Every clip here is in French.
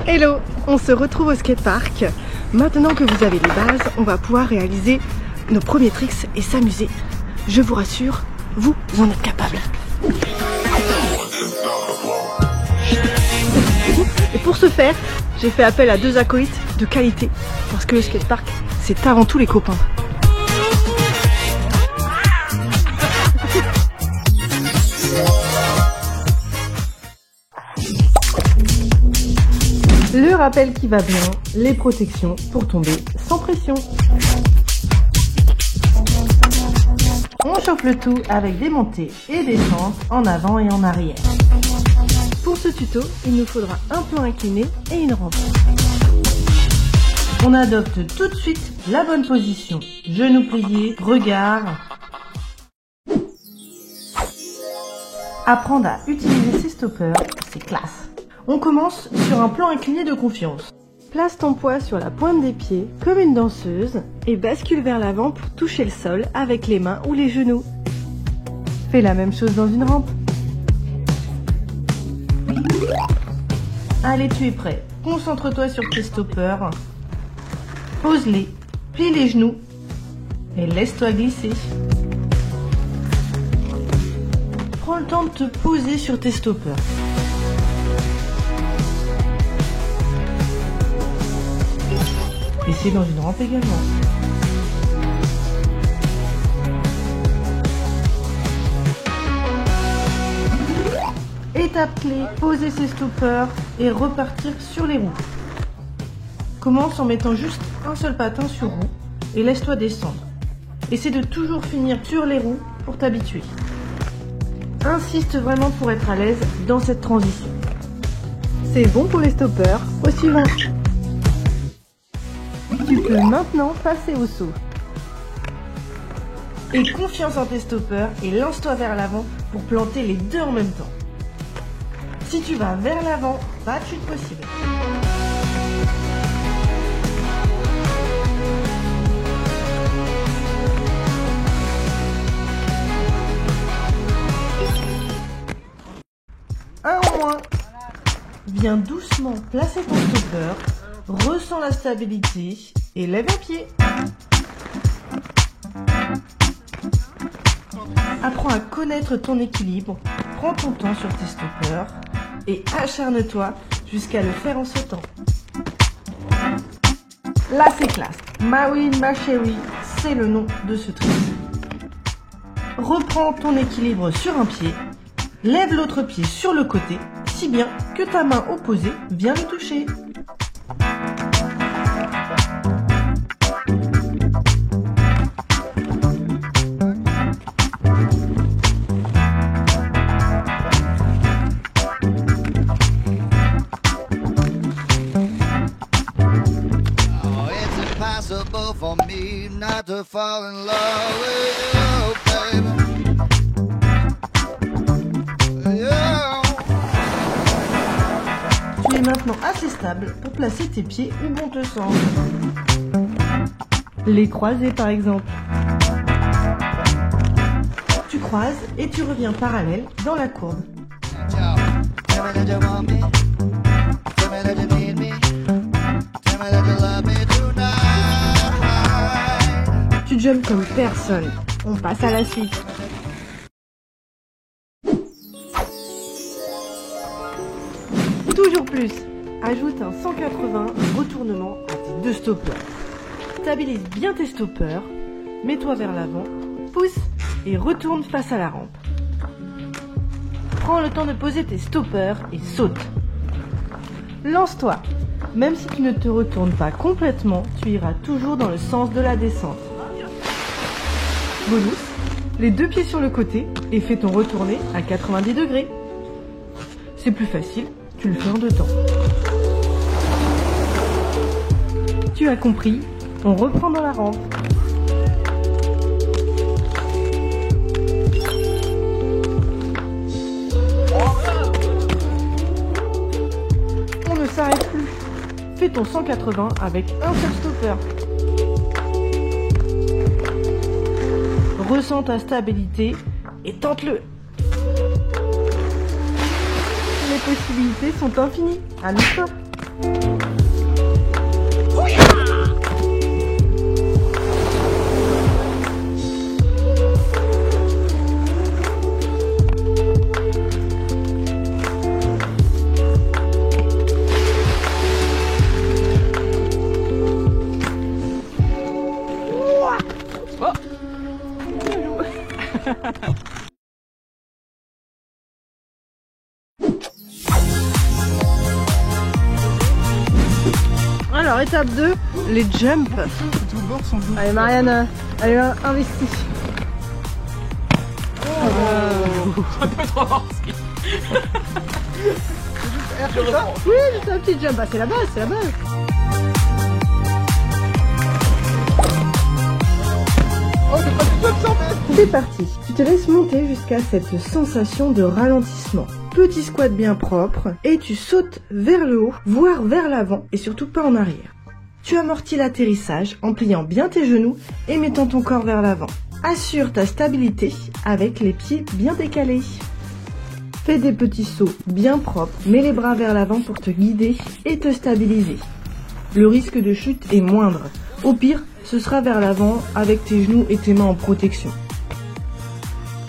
Hello, on se retrouve au skatepark. Maintenant que vous avez les bases, on va pouvoir réaliser nos premiers tricks et s'amuser. Je vous rassure, vous en êtes capables. Et pour ce faire, j'ai fait appel à 2 acolytes de qualité. Parce que le skatepark, c'est avant tout les copains. Le rappel qui va bien, les protections pour tomber sans pression. On chauffe le tout avec des montées et descentes en avant et en arrière. Pour ce tuto, il nous faudra un plan incliné et une rampe. On adopte tout de suite la bonne position. Genoux pliés, regard. Apprendre à utiliser ses stoppers, c'est classe. On commence sur un plan incliné de confiance. Place ton poids sur la pointe des pieds comme une danseuse et bascule vers l'avant pour toucher le sol avec les mains ou les genoux. Fais la même chose dans une rampe. Allez, tu es prêt. Concentre-toi sur tes stoppers. Pose-les, plie les genoux et laisse-toi glisser. Prends le temps de te poser sur tes stoppers. Et c'est dans une rampe également. Étape clé, poser ses stoppers et repartir sur les roues. Commence en mettant juste un seul patin sur roue et laisse-toi descendre. Essaie de toujours finir sur les roues pour t'habituer. Insiste vraiment pour être à l'aise dans cette transition. C'est bon pour les stoppers, au suivant. Tu peux maintenant passer au saut. Aie confiance en tes stoppers et lance-toi vers l'avant pour planter les deux en même temps. Si tu vas vers l'avant, pas de chute possible. Un en moins. Viens doucement placer ton stopper, ressens la stabilité et lève un pied. Apprends à connaître ton équilibre, prends ton temps sur tes stoppers et acharne-toi jusqu'à le faire en sautant. Là c'est classe. Maui, ma chérie, c'est le nom de ce trick. Reprends ton équilibre sur un pied, lève l'autre pied sur le côté, si bien que ta main opposée vient le toucher. For me not to fall in love with you, baby. Yeah. Tu es maintenant assez stable pour placer tes pieds où bon te semble. Les croiser par exemple. Tu croises et tu reviens parallèle dans la courbe. Tu jumps comme personne. On passe à la suite. Toujours plus. Ajoute un 180 retournement à tes 2 stoppers. Stabilise bien tes stoppers. Mets-toi vers l'avant. Pousse et retourne face à la rampe. Prends le temps de poser tes stoppers et saute. Lance-toi. Même si tu ne te retournes pas complètement, tu iras toujours dans le sens de la descente. Bonus, les 2 pieds sur le côté et fais ton retourné à 90 degrés. C'est plus facile, tu le fais en 2 temps. Tu as compris, on reprend dans la rampe. On ne s'arrête plus. Fais ton 180 avec un seul stopper. Ressens ta stabilité et tente-le. Les possibilités sont infinies. Amuse-toi. Alors étape 2, les jumps. Allez Marianne, elle est investie. Un peu trop avancé. Oui, c'est un petit jump, ah, c'est la base, c'est la base. Oh, c'est pas du tout absorbé. C'est parti, tu te laisses monter jusqu'à cette sensation de ralentissement. Petit squat bien propre et tu sautes vers le haut, voire vers l'avant et surtout pas en arrière. Tu amortis l'atterrissage en pliant bien tes genoux et mettant ton corps vers l'avant. Assure ta stabilité avec les pieds bien décalés. Fais des petits sauts bien propres, mets les bras vers l'avant pour te guider et te stabiliser. Le risque de chute est moindre. Au pire, ce sera vers l'avant avec tes genoux et tes mains en protection.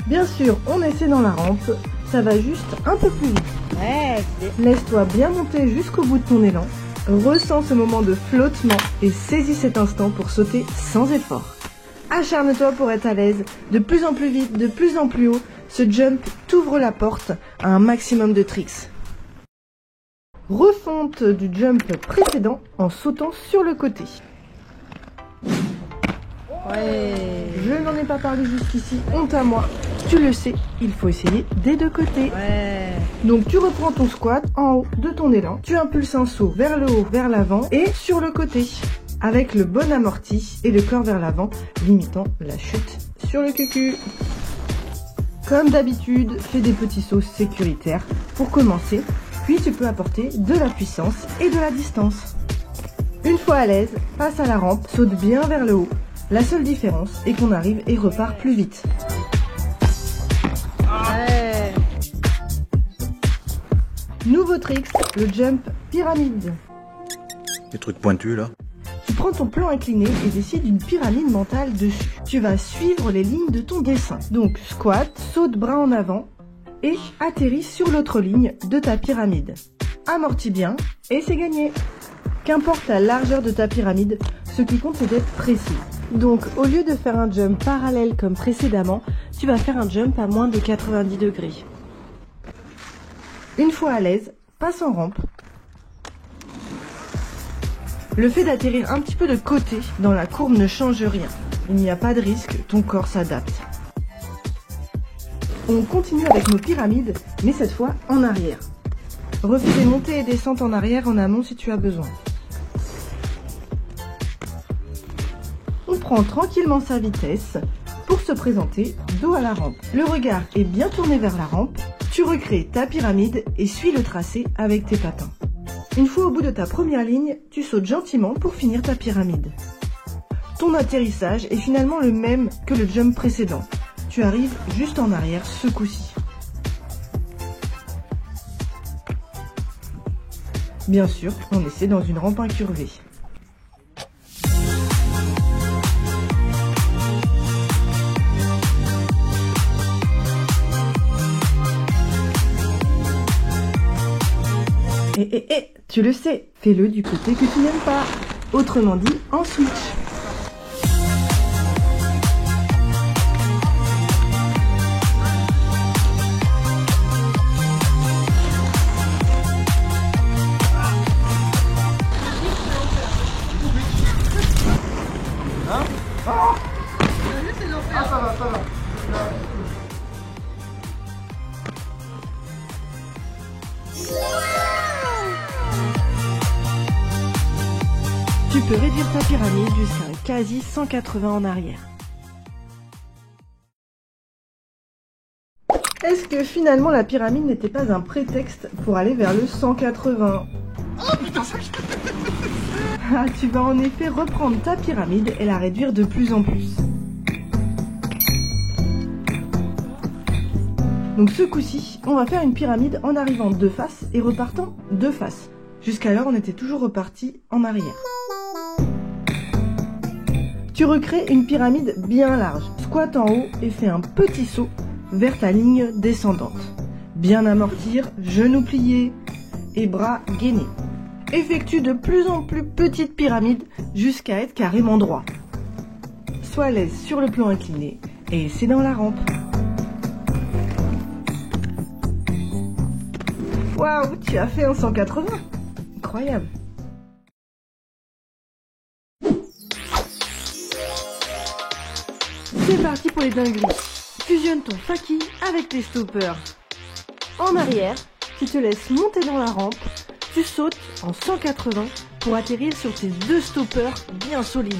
Bien sûr, on essaie dans la rampe, ça va juste un peu plus vite. Ouais, Laisse-toi bien monter jusqu'au bout de ton élan, ressens ce moment de flottement et saisis cet instant pour sauter sans effort. Acharne-toi pour être à l'aise, de plus en plus vite, de plus en plus haut, ce jump t'ouvre la porte à un maximum de tricks. Refonte du jump précédent en sautant sur le côté. ouais. Je n'en ai pas parlé jusqu'ici, honte à moi. Tu le sais, il faut essayer des deux côtés. Ouais. Donc tu reprends ton squat en haut de ton élan, tu impulses un saut vers le haut, vers l'avant et sur le côté. Avec le bon amorti et le corps vers l'avant, limitant la chute sur le cucu. Comme d'habitude, fais des petits sauts sécuritaires pour commencer, puis tu peux apporter de la puissance et de la distance. Une fois à l'aise, passe à la rampe, saute bien vers le haut. La seule différence est qu'on arrive et repart plus vite. Ouais. Nouveau trick, le jump pyramide. Des trucs pointus là. Tu prends ton plan incliné et décides d'une pyramide mentale dessus. Tu vas suivre les lignes de ton dessin. Donc squat, saute bras en avant et atterris sur l'autre ligne de ta pyramide. Amortis bien et c'est gagné. Qu'importe la largeur de ta pyramide, ce qui compte c'est d'être précis. Donc au lieu de faire un jump parallèle comme précédemment, tu vas faire un jump à moins de 90 degrés. Une fois à l'aise, passe en rampe. Le fait d'atterrir un petit peu de côté dans la courbe ne change rien. Il n'y a pas de risque, ton corps s'adapte. On continue avec nos pyramides, mais cette fois en arrière. Refais des montées et descentes en arrière en amont si tu as besoin. On prend tranquillement sa vitesse pour se présenter dos à la rampe. Le regard est bien tourné vers la rampe, tu recrées ta pyramide et suis le tracé avec tes patins. Une fois au bout de ta première ligne, tu sautes gentiment pour finir ta pyramide. Ton atterrissage est finalement le même que le jump précédent. Tu arrives juste en arrière ce coup-ci. Bien sûr, on essaie dans une rampe incurvée. Et, tu le sais, fais-le du côté que tu n'aimes pas. Autrement dit, en switch. Tu peux réduire ta pyramide jusqu'à un quasi 180 en arrière. Est-ce que finalement la pyramide n'était pas un prétexte pour aller vers le 180 ? Ah, tu vas en effet reprendre ta pyramide et la réduire de plus en plus. Donc ce coup-ci, on va faire une pyramide en arrivant de face et repartant de face. Jusqu'alors, on était toujours reparti en arrière. Tu recrées une pyramide bien large. Squatte en haut et fais un petit saut vers ta ligne descendante. Bien amortir, genoux pliés et bras gainés. Effectue de plus en plus petites pyramides jusqu'à être carrément droit. Sois à l'aise sur le plan incliné et c'est dans la rampe. Waouh, tu as fait un 180. Incroyable. C'est parti pour les dingueries. Fusionne ton faki avec tes stoppers. En arrière, tu te laisses monter dans la rampe, tu sautes en 180 pour atterrir sur tes 2 stoppers bien solides.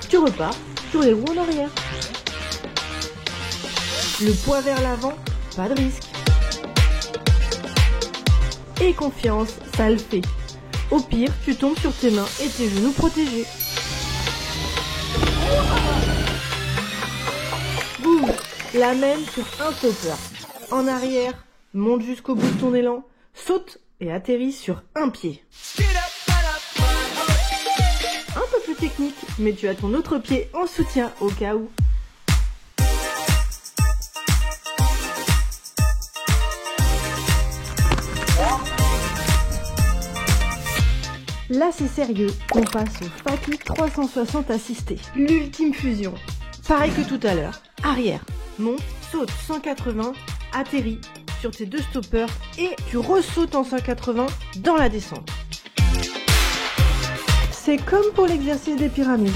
Tu repars sur les roues en arrière. Le poids vers l'avant, pas de risque. Et confiance, ça le fait. Au pire, tu tombes sur tes mains et tes genoux protégés. Boum, la même sur un stopper. En arrière, monte jusqu'au bout de ton élan, saute et atterris sur un pied. Un peu plus technique, mais tu as ton autre pied en soutien au cas où. Là c'est sérieux, on passe au faki 360 assisté, l'ultime fusion. Pareil que tout à l'heure, arrière, monte, saute 180, atterris sur tes 2 stoppers et tu ressautes en 180 dans la descente. C'est comme pour l'exercice des pyramides.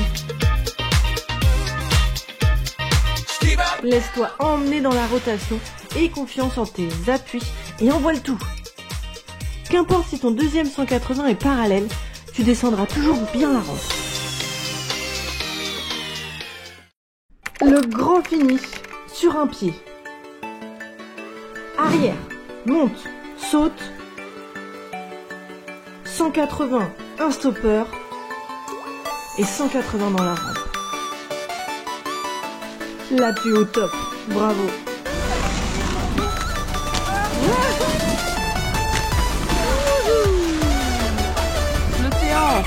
Laisse-toi emmener dans la rotation et confiance en tes appuis et envoie le tout. Qu'importe si ton deuxième 180 est parallèle, tu descendras toujours bien la rampe. Le grand finish sur un pied. Arrière, monte, saute, 180, un stopper et 180 dans la rampe. Là tu es au top, bravo. L'océan.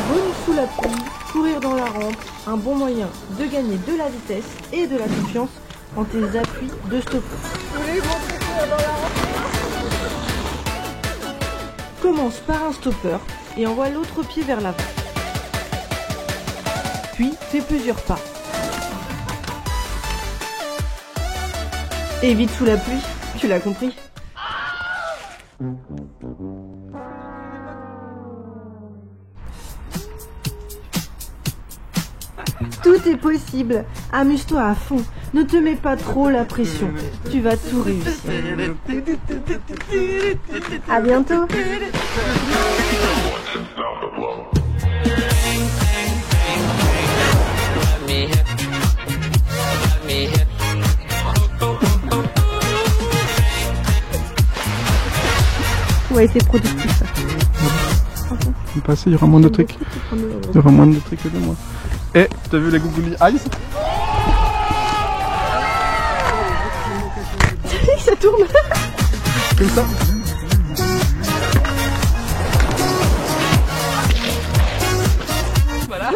Bonus sous la pluie, courir dans la rampe, un bon moyen de gagner de la vitesse et de la confiance en tes appuis de stopper. Commence par un stopper et envoie l'autre pied vers l'avant. Puis fais plusieurs pas. Et vite sous la pluie, tu l'as compris. Tout est possible. Amuse-toi à fond. Ne te mets pas trop la pression. Tu vas tout réussir. À bientôt. Ouais, c'est productif ça. Il passé, il y aura moins de trucs. Il y aura moins de trucs que de moi. Eh, t'as vu les googly eyes? Ça tourne. Comme ça. Voilà.